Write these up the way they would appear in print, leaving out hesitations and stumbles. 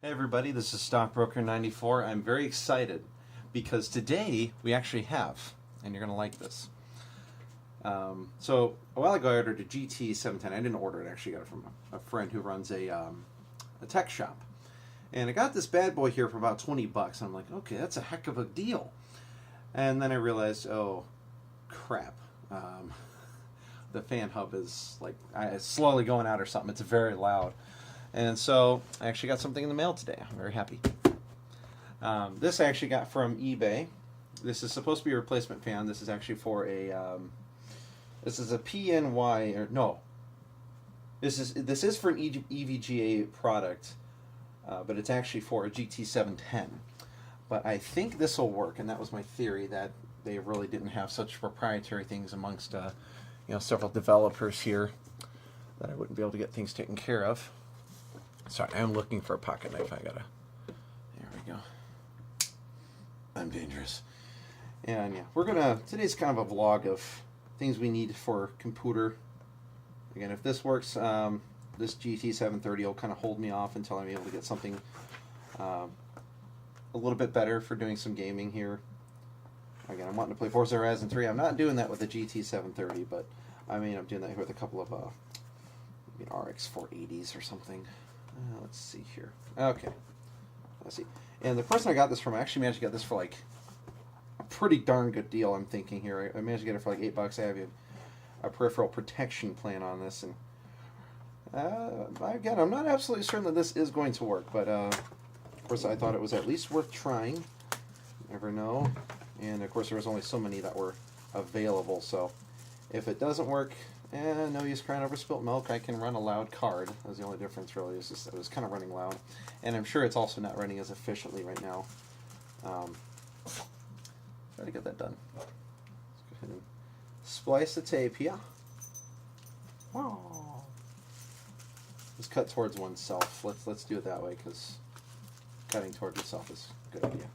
Hey everybody, this is Stockbroker94. I'm very excited because today we actually have, and you're going to like this. So a while ago I ordered a GT710. I didn't order it, I actually got it from a friend who runs a tech shop. And I got this bad boy here for about 20 bucks. I'm like, okay, that's a heck of a deal. And then I realized, oh, crap. The fan hub is like, it's slowly going out or something. It's very loud. And so I actually got something in the mail today. I'm very happy. This I actually got from eBay. This is supposed to be a replacement fan. This is actually for a this is a PNY or no. This is for an EVGA product, but it's actually for a GT710. But I think this will work, and that was my theory, that they really didn't have such proprietary things amongst several developers here that I wouldn't be able to get things taken care of. Sorry, I'm looking for a pocket knife. There we go. I'm dangerous. And yeah, today's kind of a vlog of things we need for computer. Again, if this works, this GT730 will kind of hold me off until I'm able to get something a little bit better for doing some gaming here. Again, I'm wanting to play Forza Horizon 3. I'm not doing that with the GT730, but I mean, I'm doing that with a couple of RX 480s or something. Let's see here. Okay. Let's see. And the person I got this from, I actually managed to get this for like a pretty darn good deal, I'm thinking here. I managed to get it for like $8. I have a peripheral protection plan on this. And again, I'm not absolutely certain that this is going to work, but of course I thought it was at least worth trying. Never know. And of course there was only so many that were available, so if it doesn't work, no use crying over spilt milk. I can run a loud card. That was the only difference, really. It's just it was kind of running loud, and I'm sure it's also not running as efficiently right now. Try to get that done. Let's go ahead and splice the tape here. Oh. Let's cut towards oneself. Let's do it that way, because cutting towards yourself is a good idea.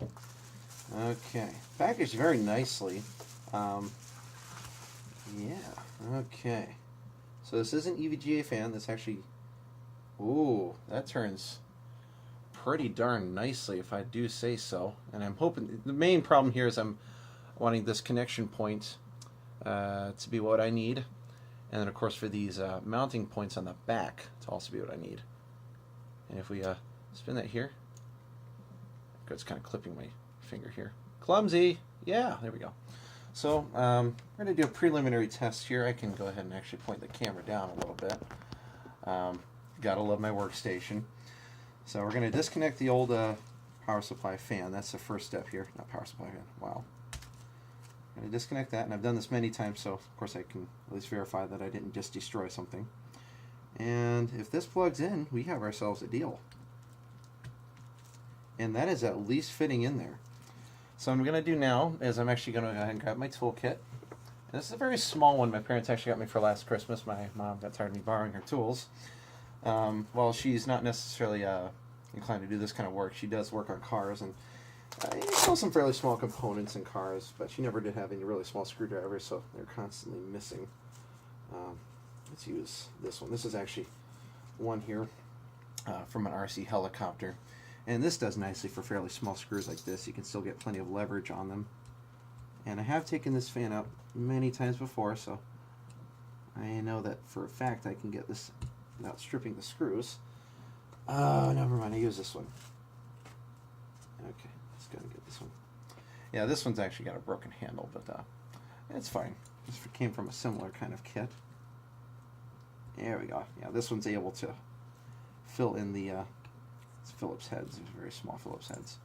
Okay, packaged very nicely. Yeah, okay. So this is an EVGA fan. That's actually, ooh, that turns pretty darn nicely, if I do say so. And I'm hoping, the main problem here is I'm wanting this connection point to be what I need. And then of course for these mounting points on the back to also be what I need. And if we spin that here, it's kind of clipping my finger here. Clumsy! Yeah, there we go. So we're going to do a preliminary test here. I can go ahead and actually point the camera down a little bit. Gotta love my workstation. So we're going to disconnect the old power supply fan. That's the first step here. Not power supply fan. Wow. I'm going to disconnect that, and I've done this many times, so of course I can at least verify that I didn't just destroy something. And if this plugs in, we have ourselves a deal. And that is at least fitting in there. So what I'm going to do now is I'm actually going to go ahead and grab my toolkit. And this is a very small one. My parents actually got me for last Christmas. My mom got tired of me borrowing her tools. While she's not necessarily inclined to do this kind of work, she does work on cars and sells some fairly small components in cars, but she never did have any really small screwdrivers, so they're constantly missing. Let's use this one. This is actually one here from an RC helicopter. And this does nicely for fairly small screws like this. You can still get plenty of leverage on them. And I have taken this fan out many times before, so I know that for a fact I can get this without stripping the screws. Oh, never mind. I use this one. Okay, let's go and get this one. Yeah, this one's actually got a broken handle, but it's fine. This came from a similar kind of kit. There we go. Yeah, this one's able to fill in the Phillips heads, very small Phillips heads.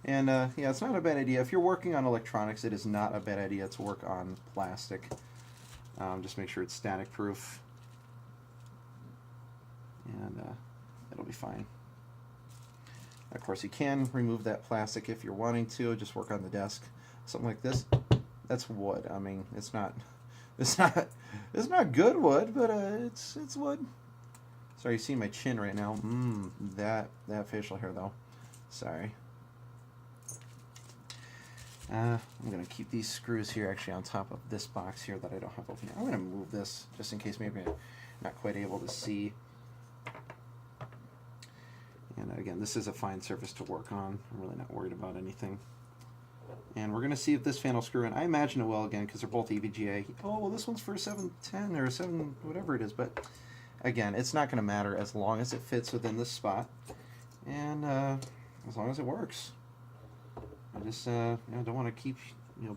And yeah, it's not a bad idea. If you're working on electronics, it is not a bad idea to work on plastic. Just make sure it's static proof. And it'll be fine. Of course, you can remove that plastic if you're wanting to. Just work on the desk. Something like this. That's wood. I mean, it's not good wood, but it's wood. Sorry, you see my chin right now. That facial hair though. Sorry. I'm going to keep these screws here actually on top of this box here that I don't have open yet. I'm going to move this just in case maybe I'm not quite able to see. And again, this is a fine surface to work on. I'm really not worried about anything. And we're going to see if this fan will screw in. I imagine it will, again, because they're both EVGA. Oh, well, this one's for 710 or 7 whatever it is. But again, it's not going to matter as long as it fits within this spot. And as long as it works. I just don't want to keep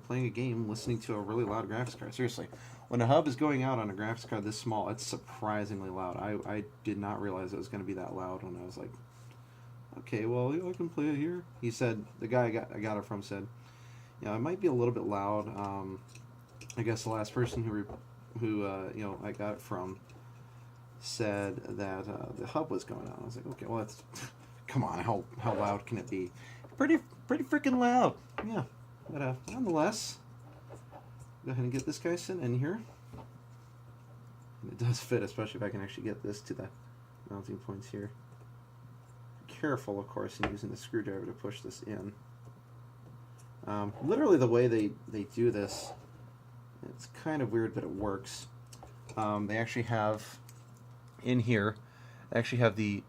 playing a game listening to a really loud graphics card. Seriously, when a hub is going out on a graphics card this small, it's surprisingly loud. I did not realize it was going to be that loud when I was like, okay, well, I can play it here. He said, the guy I got it from said, it might be a little bit loud. I guess the last person who I got it from said that the hub was going on. I was like, okay, well, that's come on, how loud can it be? Pretty freaking loud. Yeah, but nonetheless, go ahead and get this guy sitting in here. And it does fit, especially if I can actually get this to the mounting points here. Careful, of course, in using the screwdriver to push this in. Literally, the way they do this, it's kind of weird, but it works. They actually have in here, they actually have the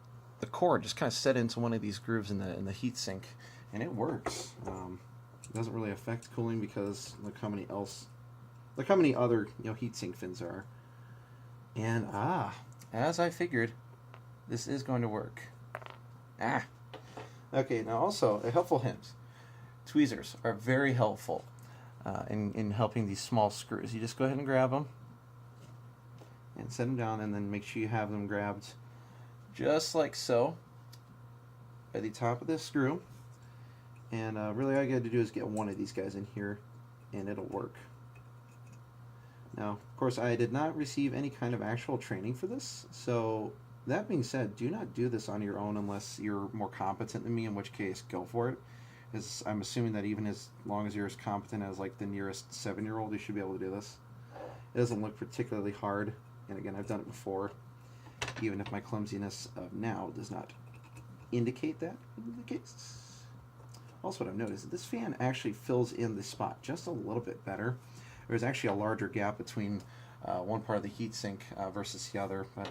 cord just kind of set into one of these grooves in the heat sink, and it works. It doesn't really affect cooling because look how many other heatsink fins there are. And as I figured, this is going to work. Okay, now also a helpful hint. Tweezers are very helpful in helping these small screws. You just go ahead and grab them and set them down, and then make sure you have them grabbed just like so by the top of this screw. And really all you got to do is get one of these guys in here and it'll work. Now, of course, I did not receive any kind of actual training for this, so that being said, do not do this on your own unless you're more competent than me, in which case, go for it. Because I'm assuming that even as long as you're as competent as like the nearest 7-year-old, you should be able to do this. It doesn't look particularly hard, and again, I've done it before, even if my clumsiness of now does not indicate that in the case. Also, what I've noticed is this fan actually fills in the spot just a little bit better. There's actually a larger gap between one part of the heatsink versus the other, but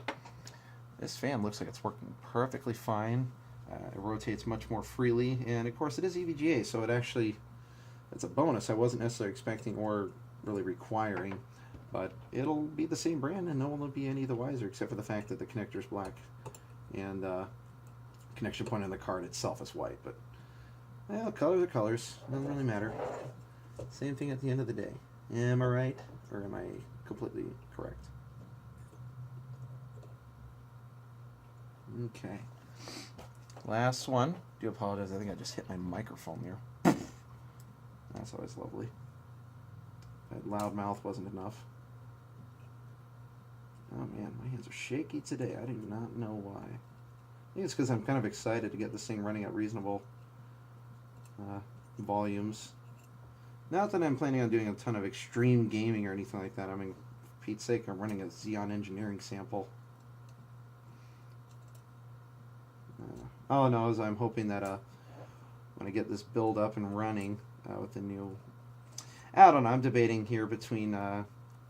this fan looks like it's working perfectly fine. It rotates much more freely, and of course it is EVGA, so it's a bonus I wasn't necessarily expecting or really requiring, but it'll be the same brand and no one will be any the wiser, except for the fact that the connector is black and connection point on the card itself is white. But well, colors are colors, doesn't really matter. Same thing at the end of the day. Am I right, or am I completely correct? Okay. Last one. Do apologize, I think I just hit my microphone there. That's always lovely. That loud mouth wasn't enough. Oh man, my hands are shaky today. I do not know why. I think it's because I'm kind of excited to get this thing running at reasonable volumes. Not that I'm planning on doing a ton of extreme gaming or anything like that. I mean, for Pete's sake, I'm running a Xeon Engineering sample. All I know is I'm hoping that when I get this build up and running with the new... I don't know, I'm debating here between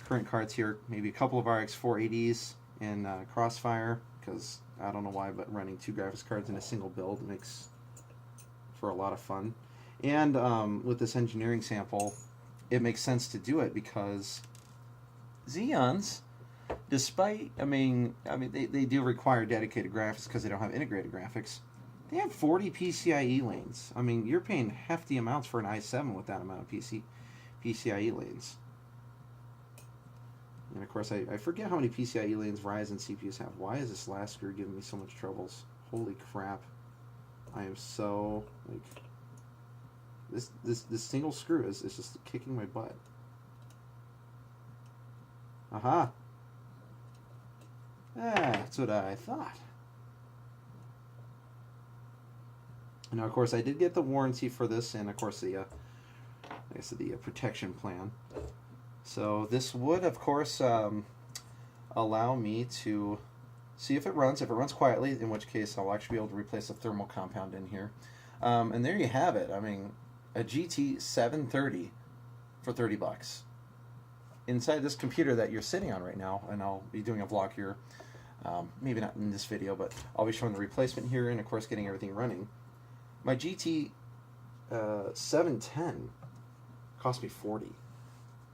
current cards here, maybe a couple of RX 480s and Crossfire, because I don't know why, but running 2 graphics cards in a single build makes for a lot of fun. And with this engineering sample, it makes sense to do it because Xeons, despite, I mean they do require dedicated graphics because they don't have integrated graphics. They have 40 PCIe lanes. I mean, you're paying hefty amounts for an i7 with that amount of PCIe lanes. And of course, I forget how many PCIe lanes Ryzen CPUs have. Why is this last screw giving me so much troubles? Holy crap. I am so, like... This single screw is just kicking my butt. Aha! That's what I thought. Now, of course, I did get the warranty for this, and of course the protection plan. So this would, of course, allow me to see if it runs. If it runs quietly, in which case I'll actually be able to replace a thermal compound in here. And there you have it. I mean, a GT 730 for $30 inside this computer that you're sitting on right now, and I'll be doing a vlog here Maybe not in this video, but I'll be showing the replacement here and, of course, getting everything running. My GT 710 cost me $40.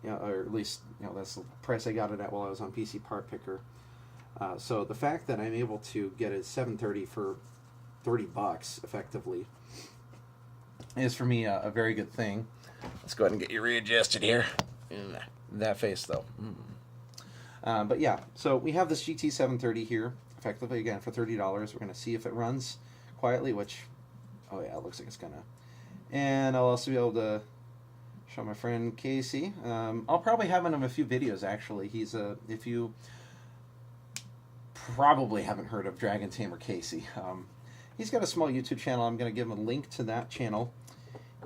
Or at least, that's the price I got it at while I was on PC Part Picker. So the fact that I'm able to get a 730 for $30 effectively is for me a very good thing. Let's go ahead and get you readjusted here. That face though. But yeah, so we have this GT 730 here, effectively again for $30. We're going to see if it runs quietly, which, oh yeah, it looks like it's gonna. And I'll also be able to show my friend Casey. I'll probably have him in a few videos actually. He's if you probably haven't heard of Dragon Tamer Casey. He's got a small YouTube channel. I'm going to give him a link to that channel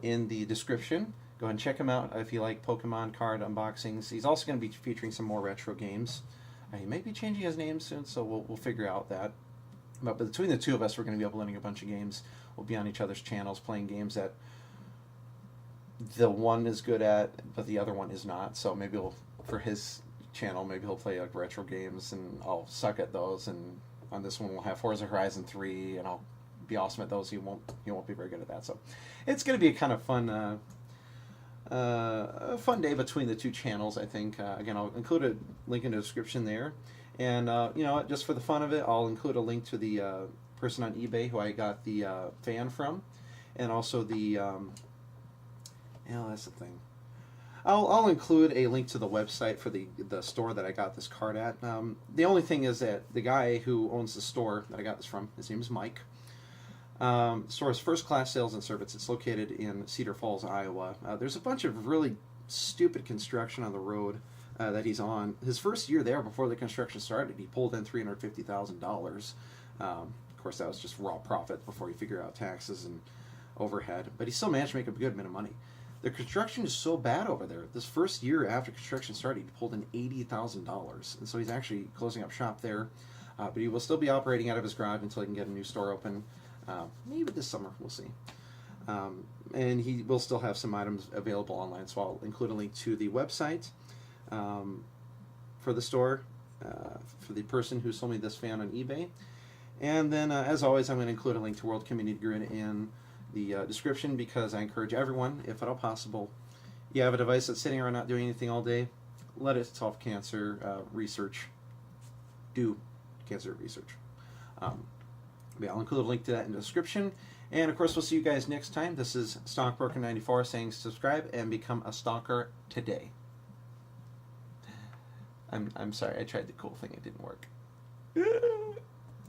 in the description. Go ahead and check him out if you like Pokemon card unboxings. He's also going to be featuring some more retro games. He may be changing his name soon, so we'll figure out that. But between the two of us, we're going to be uploading a bunch of games. We'll be on each other's channels playing games that the one is good at, but the other one is not. So maybe for his channel, maybe he'll play like retro games, and I'll suck at those. And on this one, we'll have Forza Horizon 3, and I'll be awesome at those. He won't be very good at that. So it's going to be a kind of fun. A fun day between the two channels, I think. Again, I'll include a link in the description there. And, just for the fun of it, I'll include a link to the person on eBay who I got the fan from. And also the, that's the thing. I'll include a link to the website for the store that I got this card at. The only thing is that the guy who owns the store that I got this from, his name is Mike. The store is First Class Sales and Service. It's located in Cedar Falls, Iowa. There's a bunch of really stupid construction on the road that he's on. His first year there, before the construction started, he pulled in $350,000. Of course, that was just raw profit before you figure out taxes and overhead. But he still managed to make a good bit of money. The construction is so bad over there. This first year after construction started, he pulled in $80,000. And so he's actually closing up shop there. But he will still be operating out of his garage until he can get a new store open. Maybe this summer, we'll see. And he will still have some items available online, so I'll include a link to the website for the store, for the person who sold me this fan on eBay. And then, as always, I'm going to include a link to World Community Grid in the description, because I encourage everyone, if at all possible, you have a device that's sitting around not doing anything all day, let it solve cancer research. Do cancer research. I'll include a link to that in the description. And of course, we'll see you guys next time. This is Stockbroker94 saying subscribe and become a stalker today. I'm sorry, I tried the cool thing, it didn't work.